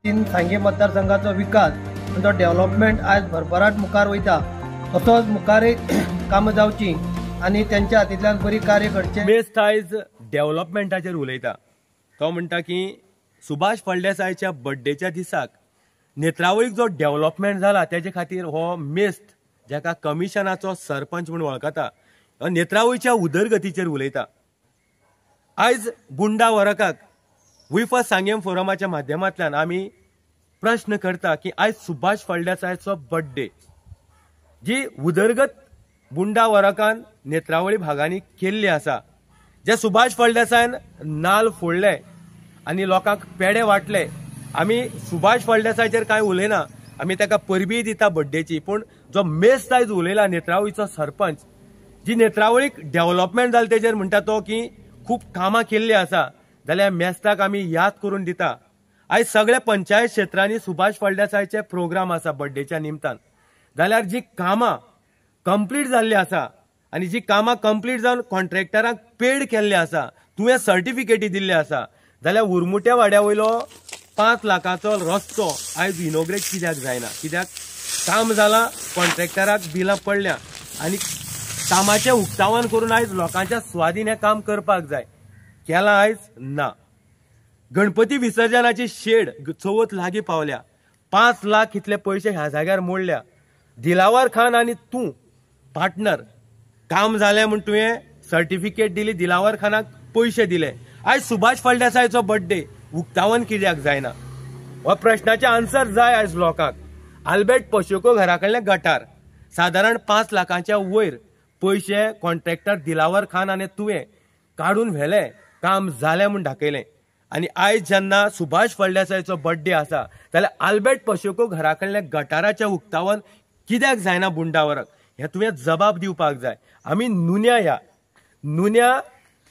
सांगे मतदारसंघाचो विकास आनी तो डेव्हलपमेंट आज भरभराट मुखार वयता तसोच मुखारय कामां जावची आनी त्यांच्या हातींतल्यान बरी कार्य करचे। मेस्त आयज डेव्हलपमेंटाचेर उलयता। तो म्हणटा की सुभाष फळदेसायच्या बर्थडेच्या दिसाक नेत्रावळीक जो डेव्हलपमेंट जाला त्याचे खातीर हो मेस्त जाका कमिशनाचो सरपंच म्हणून वळखता नेत्रावळीच्या उदरगतीचेर उलयता। आयज बुंडा वरकाक वी फॉर सांगेम फोरमाच्या माध्यमांतल्यान आमी प्रश्न करता की आयज सुभाष फळदेसायचो बर्थडे जी उदरगत बुंडा वरकान नेत्रावळी भागांनी केल्ली आसा। जे सुभाष फळदेसायन नाल्ल फोडले आनी लोकांक पेडे वाटले। आमी सुभाष फळदेसायचेर कांय उलयना, आमी ताका परबी दिता बर्थडेची, पूण जो मेस्त आयज उलयला नेत्रावळीचो सरपंच जी नेत्रावळीक डेव्हलपमेंट जालें तेजेर म्हणटा तो की खूब कामां केल्ली आसा जाल्यार मेस्ताक आमी याद करून दिता। आयज सगळ्या पंचायत क्षेत्रांनी सुभाष फळदेसायचे प्रोग्राम आसा बर्थडेच्या निमतान, जाल्यार जी कामां कंप्लीट जाल्ली आसा आनी जी कामां कंप्लीट जावन कॉन्ट्रॅक्टरांक पेड केल्ले आसा, तुवें सर्टिफिकेटी दिल्ले आसा, जाल्यार उरमुट्या वाड्या वयलो 5 लाखाचो रस्तो आयज इनॉग्रेट कित्याक जायना? कित्याक काम जालां, कॉन्ट्रॅक्टराक बिलां पडल्या आनी कामाचें उक्तावण करून आयज लोकांच्या स्वाधीन हें काम करपाक जाय, केलां आयज ना। गणपती विसर्जनाची शेड चवथ लागीं पावल्या, 5 लाख इतले पयशे ह्या जाग्यार मोडल्या। दिलावर खान आनी तूं पार्टनर काम जालें म्हूण तुवें सर्टिफिकेट दिली, दिलावर खानाक पयशे दिले। आयज सुभाष फळदेसायचो बर्थडे उक्तावण कित्याक जायना? हो प्रश्नाचे आन्सर जाय आयज लोकांक। आल्बर्ट पशेको घरा कडल्यान गटार सादारण 5 लाखांच्या वयर पयशे कॉन्ट्रॅक्टर दिलावर खान आनी तुवें काडून व्हेले, काम जालें म्हूण दाखयलें। आनी आयज जेन्ना सुभाष फळदेसायचो बर्थडे आसा जाल्यार आल्बर्ट पशेको घरा कडल्यान गटाराचें उक्तावण कित्याक जायना बुंडावरक हें तुवें जबाब दिवपाक जाय। आमी नुन्या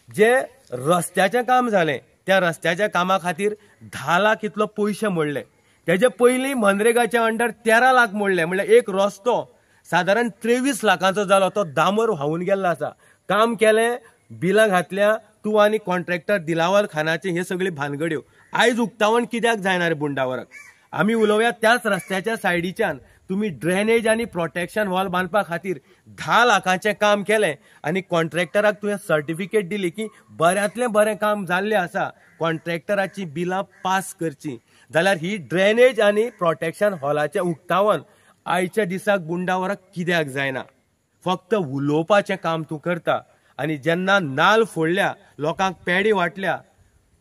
जे रस्त्याचें काम जालें त्या रस्त्याच्या कामा खातीर 10 लाख इतलो पयशे मोडले। तेजे पयलीं मनरेगाच्या अंडर 13 लाख मोडले, म्हणल्यार एक रस्तो सादारण 23 लाखांचो जालो, तो दामोर व्हांवून गेल्लो आसा। काम केलें, बिलां घातल्या, तूं आनी कॉन्ट्रॅक्टर दिलावर खानाचे हे सगळी भानगड्यो। आयज उक्तावण कित्याक जायना रे बुंडावरक? आमी उलोवया त्याच रस्त्याच्या सायडीच्यान तुम्ही ड्रेनेज आणि प्रोटेक्शन वॉल बांधपा खातीर 10 लाखांचे काम केले आनी कॉन्ट्रॅक्टराक तुवें सर्टिफिकेट दिली की बऱ्यांतलें बरें काम जाल्लें आसा, कॉन्ट्रॅक्टराची बिलां पास करची, जाल्यार ही ड्रेनेज आनी प्रोटेक्शन हॉलाचें उक्तावण आयच्या दिसाक बुंडावरक कित्याक जायना? फक्त उलोवपाचें काम तूं करता आनी जेन्ना नाल्ल फोडल्या, लोकांक पेडे वाटल्या,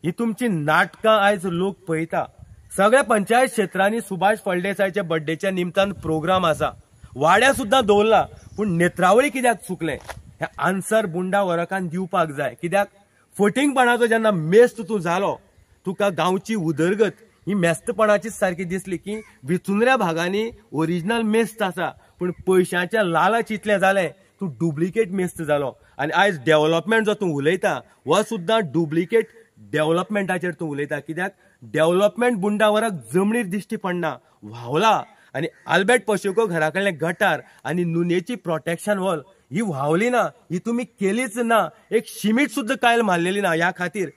ही तुमची नाटकां आयज लोक पळयता। सगळ्या पंचायत क्षेत्रांनी सुभाष फळदेसायच्या बर्थडेच्या निमतान प्रोग्राम आसा, वाड्या सुद्दां दवरला, पूण नेत्रावळी कित्याक चुकलें हें आन्सर बुंडा वरकान दिवपाक जाय। कित्याक फटींगपणाचो जेन्ना मेस्त तूं जालो, तुका गांवची उदरगत ही मेस्तपणाचीच सारकी दिसली की विचुंद्र्या भागांनी ओरिजिनल मेस्त आसा, पूण पयशांच्या लालच इतलें जालें, तूं डुप्लिकेट मेस्त जालो। आनी आयज डेव्हलपमेंट जो तूं उलयता हो सुद्दां डुप्लिकेट डेव्हलपमेंटाचेर तूं उलयता। कित्याक डेव्हलपमेंट बुंडा वरक जमनीर दिश्टी पडना, व्हांवला। आनी आल्बर्ट पशेको घरा कडलें गटार आनी नुनेची प्रोटेक्शन वॉल ही व्हांवली ना, ही तुमी केलीच ना, एक शिमीट सुद्दां कायल मारलेली ना। ह्या खातीर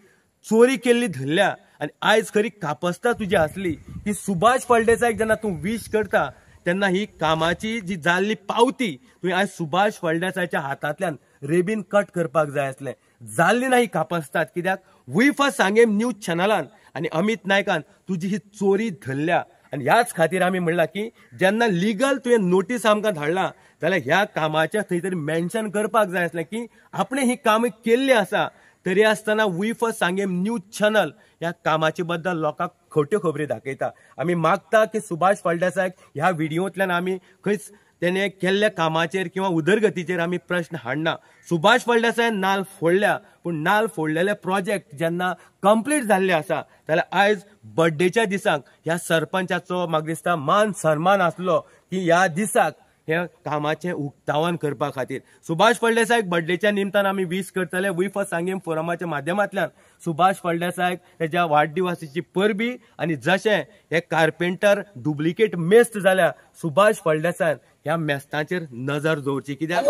चोरी केल्ली धरल्या आनी आयज खरी कापस्ता तुजी आसली की सुभाष फळदेसायक जेन्ना तूं विश करता तेन्ना ही कामाची जी जाल्ली पावती तुवें आयज सुभाष फळदेसायच्या हातांतल्यान रेबीन कट करपाक जाय आसलें, जाल्ली ना ही कापस्तात। कित्याक वी फॉर सांगेम न्यूज चॅनलान आनी अमित नायकान तुजी ही चोरी धरल्या आनी ह्याच खातीर आमी म्हणला की जेन्ना लिगल तुवें नोटीस आमकां धाडला जाल्यार ह्या कामाच्या थंय तरी मेन्शन करपाक जाय आसलें की आपणें ही कामां केल्ली आसा, तरी आसतना we for Sanguem news channel ह्या कामाचे बद्दल लोकांक खोट्यो खबरी दाखयता। आमी मागता की सुभाष फळदेसायक ह्या व्हिडिओंतल्यान आमी खंयच तेणे केल्ल्या कामाचेर किंवा उदरगतीचेर आमी प्रश्न हाडना। सुभाष फळदेसायन नाल्ल फोडल्या, पूण नाल्ल फोडलेले प्रोजेक्ट जेन्ना कंप्लीट जाल्ले आसा जाल्यार आयज बर्थडेच्या दिसाक ह्या सरपंचाचो म्हाका दिसता मान सन्मान आसलो की ह्या दिसाक हे कामाचें उक्तावण करपा खातीर सुभाष फळदेसायक बर्थडेच्या निमतान आमी वीश करतले वी फॉर सांगेम फोरमाच्या माध्यमांतल्यान सुभाष फळदेसायक तेज्या वाडदिवसाची परबी आनी जशें हे कार्पेंटर डुप्लिकेट मेस्त जाल्या सुभाष फळदेसायन ह्या मेस्तांचेर नजर दवरची कित्याक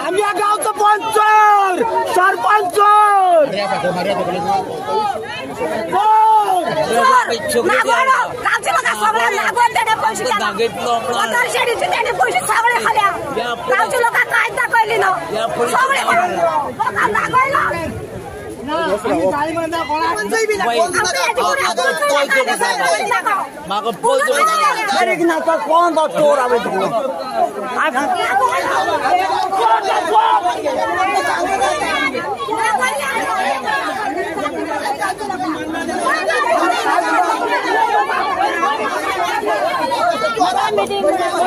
आमच्या गावचं पण चोर सरपंच चोर पैसे सगळे खाल्या गावचे लोक काय दाखवली ना कोण चोर आवे मीटिंग